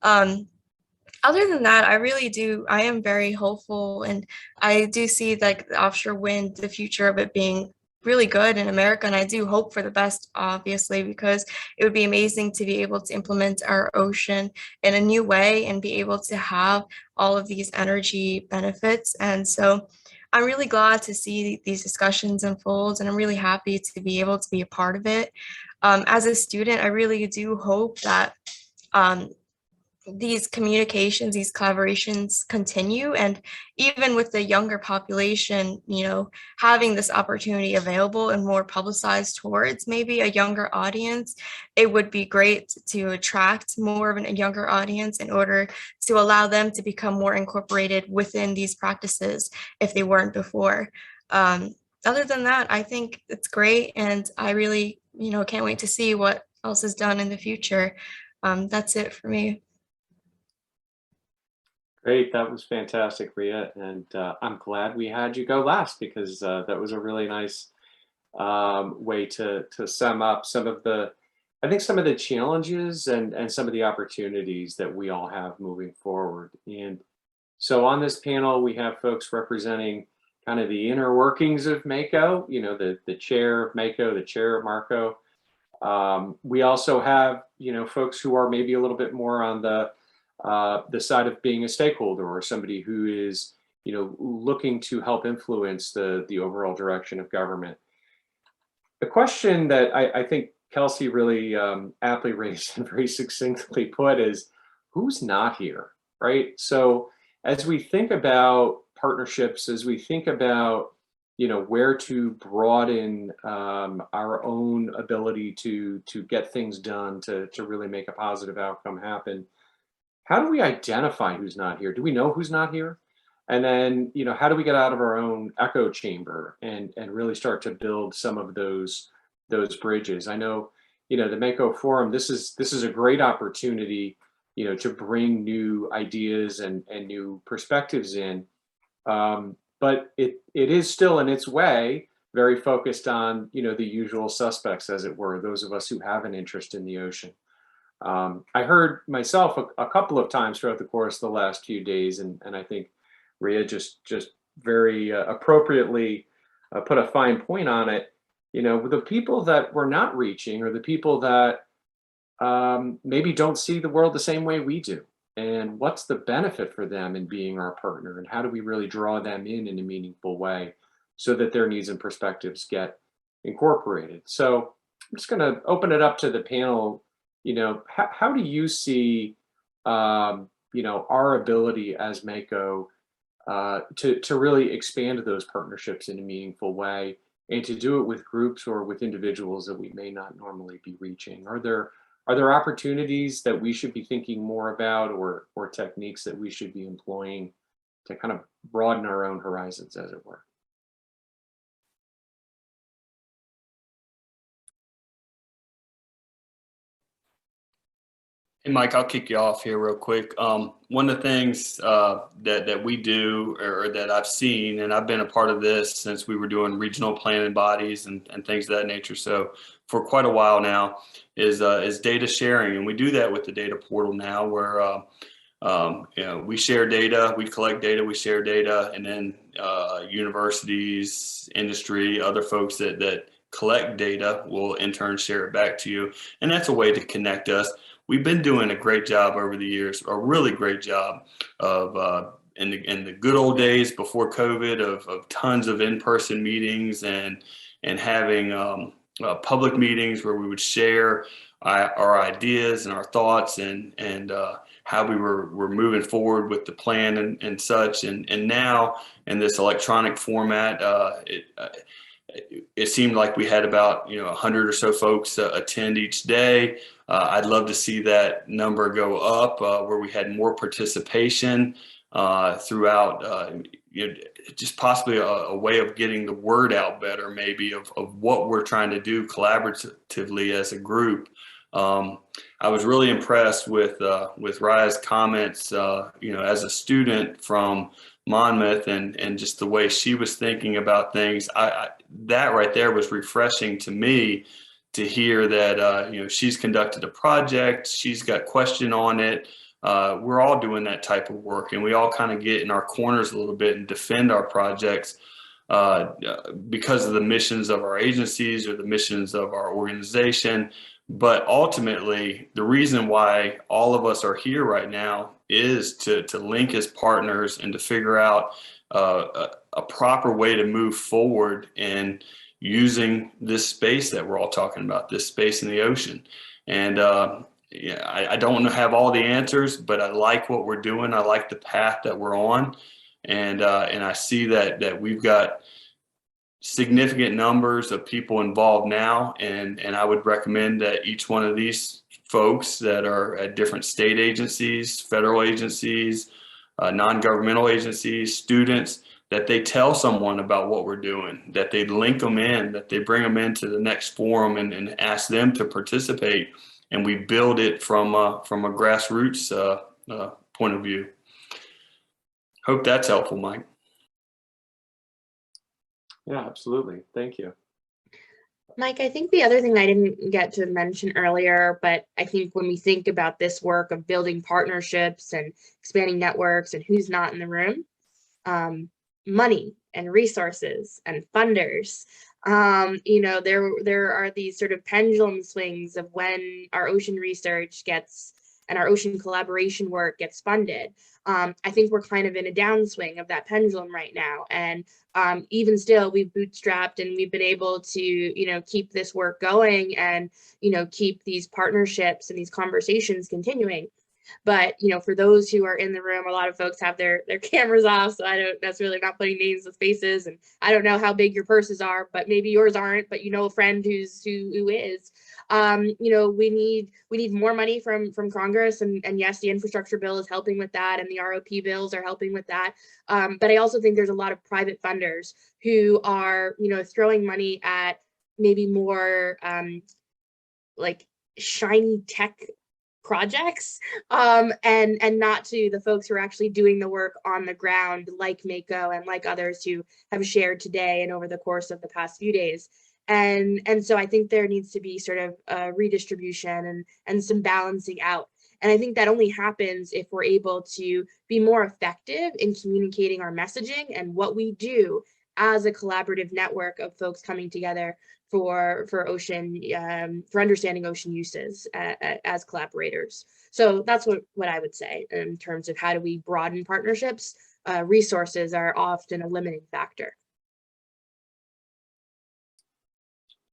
H: Other than that, I am very hopeful, and I do see the offshore wind, the future of it being really good in America. And I do hope for the best, obviously, because it would be amazing to be able to implement our ocean in a new way and be able to have all of these energy benefits. And so I'm really glad to see these discussions unfold, and I'm really happy to be able to be a part of it. As a student, I really do hope that these communications, these collaborations continue. And even with the younger population, having this opportunity available and more publicized towards maybe a younger audience, it would be great to attract more of a younger audience in order to allow them to become more incorporated within these practices if they weren't before. Other than that, I think it's great. And I really, can't wait to see what else is done in the future. That's it for me.
A: Great, that was fantastic, Rhea, and I'm glad we had you go last because that was a really nice way to sum up some of the, I think some of the challenges and some of the opportunities that we all have moving forward. And so on this panel, we have folks representing kind of the inner workings of MACO, you know, the chair of MACO, the chair of MARCO. We also have, you know, folks who are maybe a little bit more on the side of being a stakeholder or somebody who is, you know, looking to help influence the overall direction of government. The question that I think Kelsey really aptly raised and very succinctly put is, who's not here, right? So as we think about partnerships, as we think about, you know, where to broaden our own ability to get things done, to really make a positive outcome happen, how do we identify who's not here? Do we know who's not here? And then, you know, how do we get out of our own echo chamber and really start to build some of those bridges? I know, you know, the MACO Forum, this is a great opportunity, you know, to bring new ideas and new perspectives in. But it is still in its way very focused on, you know, the usual suspects, as it were, those of us who have an interest in the ocean. I heard myself a couple of times throughout the course of the last few days, and I think Rhea just very appropriately put a fine point on it. You know, the people that we're not reaching are the people that maybe don't see the world the same way we do. And what's the benefit for them in being our partner? And how do we really draw them in a meaningful way so that their needs and perspectives get incorporated? So I'm just going to open it up to the panel. You know, how do you see, you know, our ability as MACO to really expand those partnerships in a meaningful way, and to do it with groups or with individuals that we may not normally be reaching? Are there opportunities that we should be thinking more about, or techniques that we should be employing to kind of broaden our own horizons, as it were?
B: Hey, Mike, I'll kick you off here real quick. One of the things that we do, or that I've seen, and I've been a part of this since we were doing regional planning bodies and things of that nature, so for quite a while now, is data sharing. And we do that with the data portal now, where you know, we share data, we collect data, we share data, and then universities, industry, other folks that collect data will in turn share it back to you. And that's a way to connect us. We've been doing a great job over the years, a really great job of in the good old days before COVID, of tons of in-person meetings and having public meetings where we would share our ideas and our thoughts and how we were moving forward with the plan and such. And now in this electronic format, it seemed like we had about 100 or so folks attend each day. I'd love to see that number go up, where we had more participation throughout, just possibly a way of getting the word out better, maybe of what we're trying to do collaboratively as a group. I was really impressed with Raya's comments, as a student from Monmouth, and just the way she was thinking about things. That right there was refreshing to me, to hear that she's conducted a project, she's got question on it. We're all doing that type of work, and we all kind of get in our corners a little bit and defend our projects because of the missions of our agencies or the missions of our organization. But ultimately, the reason why all of us are here right now is to link as partners and to figure out a proper way to move forward in using this space that we're all talking about, this space in the ocean. And I don't have all the answers, but I like what we're doing. I like the path that we're on, and I see that we've got significant numbers of people involved now, and I would recommend that each one of these folks that are at different state agencies, federal agencies, non-governmental agencies, students, that they tell someone about what we're doing, that they link them in, that they bring them into the next forum and ask them to participate, and we build it from a grassroots point of view. Hope that's helpful, Mike.
A: Yeah, absolutely. Thank you.
D: Mike, I think the other thing I didn't get to mention earlier, but I think when we think about this work of building partnerships and expanding networks and who's not in the room, money and resources and funders. There are these sort of pendulum swings of when our ocean research gets and our ocean collaboration work gets funded. I think we're kind of in a downswing of that pendulum right now. And even still, we've bootstrapped and we've been able to, keep this work going and, keep these partnerships and these conversations continuing. But, for those who are in the room, a lot of folks have their cameras off. So that's really not putting names with faces. And I don't know how big your purses are, but maybe yours aren't, but a friend who is. We need more money from Congress, and yes, the infrastructure bill is helping with that, and the ROP bills are helping with that. But I also think there's a lot of private funders who are, throwing money at maybe more like shiny tech projects, and not to the folks who are actually doing the work on the ground, like MACO and like others who have shared today and over the course of the past few days. And so I think there needs to be sort of a redistribution and some balancing out. And I think that only happens if we're able to be more effective in communicating our messaging and what we do as a collaborative network of folks coming together for ocean, for understanding ocean uses as collaborators. So that's what I would say in terms of how do we broaden partnerships. Resources are often a limiting factor.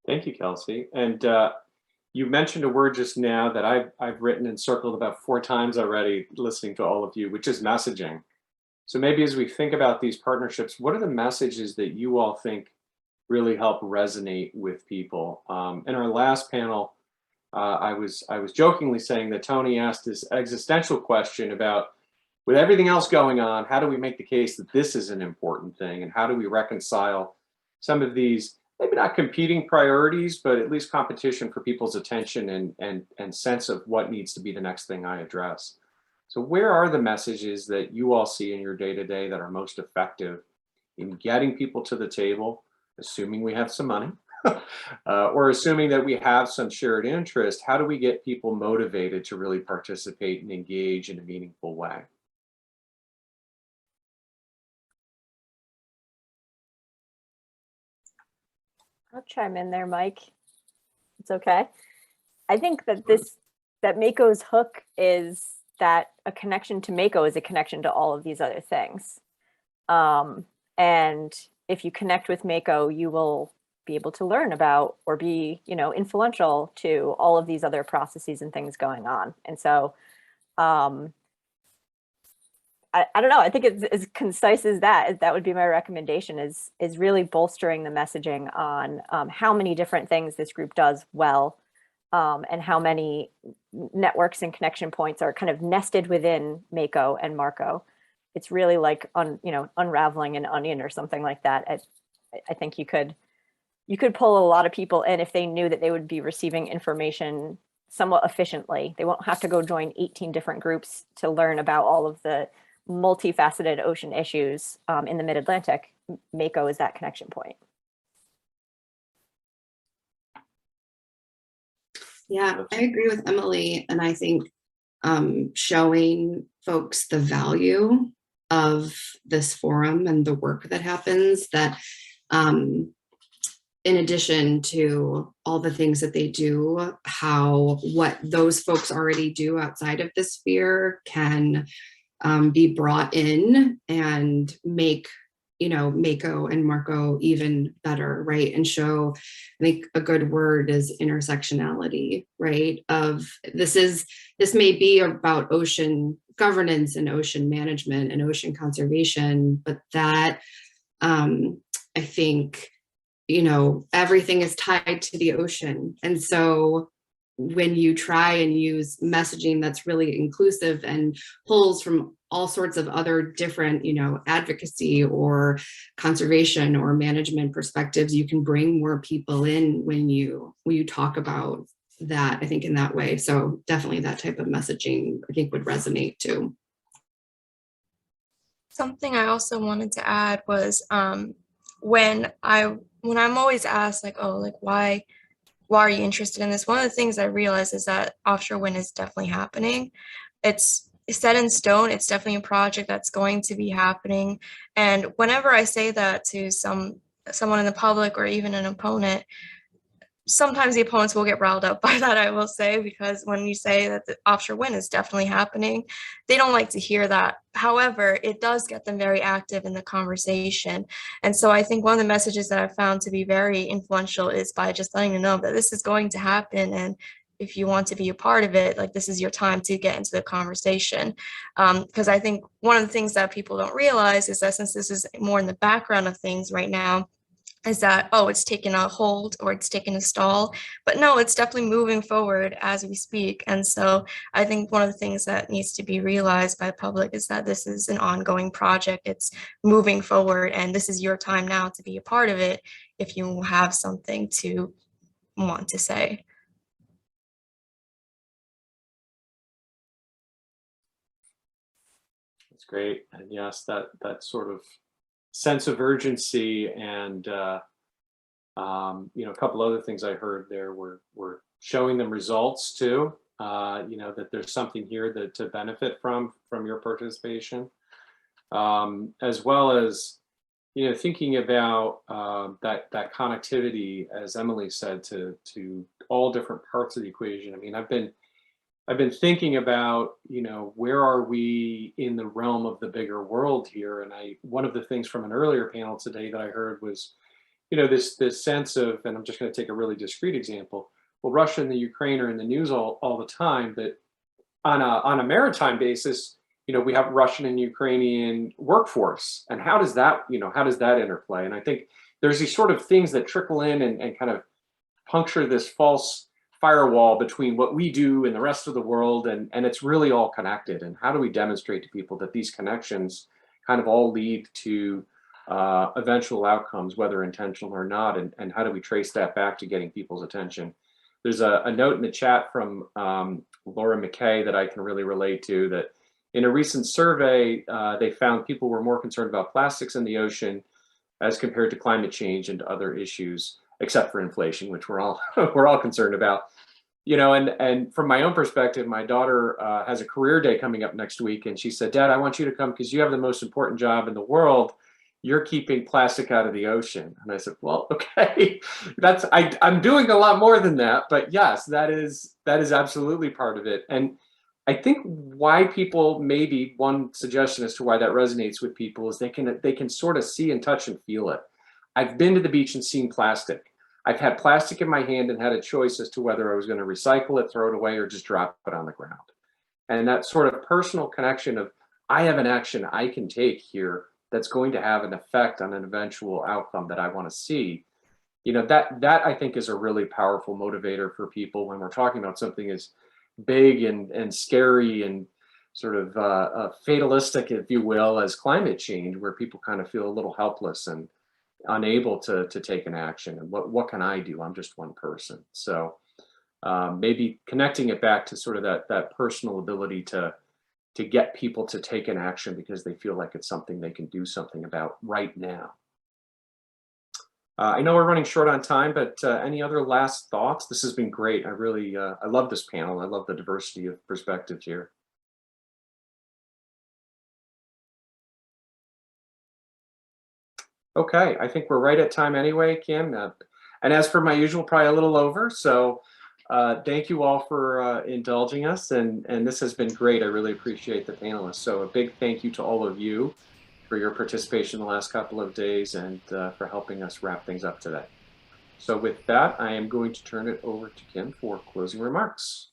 A: Thank you, Kelsey. And you mentioned a word just now that I've written and circled about 4 times already, listening to all of you, which is messaging. So maybe as we think about these partnerships, what are the messages that you all think really help resonate with people? In our last panel, I was jokingly saying that Tony asked this existential question about, with everything else going on, how do we make the case that this is an important thing? And how do we reconcile some of these, maybe not competing priorities, but at least competition for people's attention and sense of what needs to be the next thing I address? So where are the messages that you all see in your day-to-day that are most effective in getting people to the table, assuming we have some money, or assuming that we have some shared interest? How do we get people motivated to really participate and engage in a meaningful way?
E: I'll chime in there, Mike. It's okay. I think that that MACO's hook is that a connection to MACO is a connection to all of these other things. And if you connect with MACO, you will be able to learn about or be, influential to all of these other processes and things going on. And so I don't know, I think it's as concise as that. That would be my recommendation, is really bolstering the messaging on how many different things this group does well, and how many networks and connection points are kind of nested within MACO and MARCO. It's really like unraveling an onion or something like that. I think you could pull a lot of people in if they knew that they would be receiving information somewhat efficiently. They won't have to go join 18 different groups to learn about all of the multifaceted ocean issues in the mid-Atlantic. MACO is that connection point.
G: Yeah, I agree with Emily. And I think showing folks the value of this forum and the work that happens, that in addition to all the things that they do, what those folks already do outside of this sphere can be brought in and make MACO and MARCO even better, right? And show, I think a good word is intersectionality, right? This may be about ocean governance and ocean management and ocean conservation, but that I think, everything is tied to the ocean. And so when you try and use messaging that's really inclusive and pulls from all sorts of other different, advocacy or conservation or management perspectives, you can bring more people in when you talk about that, I think, in that way. So definitely that type of messaging, I think, would resonate too.
H: Something I also wanted to add was when I'm always asked like, oh, like why are you interested in this? One of the things I realized is that offshore wind is definitely happening. It's set in stone. It's definitely a project that's going to be happening. And whenever I say that to someone in the public or even an opponent, sometimes the opponents will get riled up by that, I will say, because when you say that the offshore wind is definitely happening, they don't like to hear that. However, it does get them very active in the conversation. And so I think one of the messages that I've found to be very influential is by just letting them know that this is going to happen. And if you want to be a part of it, like this is your time to get into the conversation. Because I think one of the things that people don't realize is that since this is more in the background of things right now, is that, oh, it's taken a hold or it's taken a stall, but no, it's definitely moving forward as we speak. And so I think one of the things that needs to be realized by the public is that this is an ongoing project. It's moving forward, and this is your time now to be a part of it if you have something to want to say.
A: That's great. And yes, that sort of sense of urgency and a couple other things I heard there were showing them results too. That there's something here to benefit from your participation, as well as thinking about that connectivity, as Emily said, to all different parts of the equation. I mean, I've been thinking about, where are we in the realm of the bigger world here? And one of the things from an earlier panel today that I heard was, this sense of, and I'm just going to take a really discrete example. Well, Russia and the Ukraine are in the news all the time, but on a maritime basis, we have Russian and Ukrainian workforce, and how does that interplay? And I think there's these sort of things that trickle in and kind of puncture this false firewall between what we do and the rest of the world, and it's really all connected. And how do we demonstrate to people that these connections kind of all lead to eventual outcomes, whether intentional or not, and how do we trace that back to getting people's attention? There's a note in the chat from Laura McKay that I can really relate to, that in a recent survey, they found people were more concerned about plastics in the ocean as compared to climate change and other issues, except for inflation, which we're all concerned about. And from my own perspective, my daughter has a career day coming up next week, and she said, "Dad, I want you to come because you have the most important job in the world. You're keeping plastic out of the ocean." And I said, "Well, okay, I'm doing a lot more than that, but yes, that is absolutely part of it." And I think why people, maybe one suggestion as to why that resonates with people is they can sort of see and touch and feel it. I've been to the beach and seen plastic. I've had plastic in my hand and had a choice as to whether I was going to recycle it, throw it away, or just drop it on the ground. And that sort of personal connection of, I have an action I can take here that's going to have an effect on an eventual outcome that I want to see. That I think is a really powerful motivator for people when we're talking about something as big and scary and sort of fatalistic, if you will, as climate change, where people kind of feel a little helpless and unable to take an action. And what can I do? I'm just one person. So maybe connecting it back to sort of that personal ability to get people to take an action because they feel like it's something they can do something about right now. I know we're running short on time, but any other last thoughts? This has been great. I love this panel. I love the diversity of perspectives here. Okay, I think we're right at time anyway, Kim. And as for my usual, probably a little over. So thank you all for indulging us. And this has been great. I really appreciate the panelists. So a big thank you to all of you for your participation the last couple of days and for helping us wrap things up today. So with that, I am going to turn it over to Kim for closing remarks.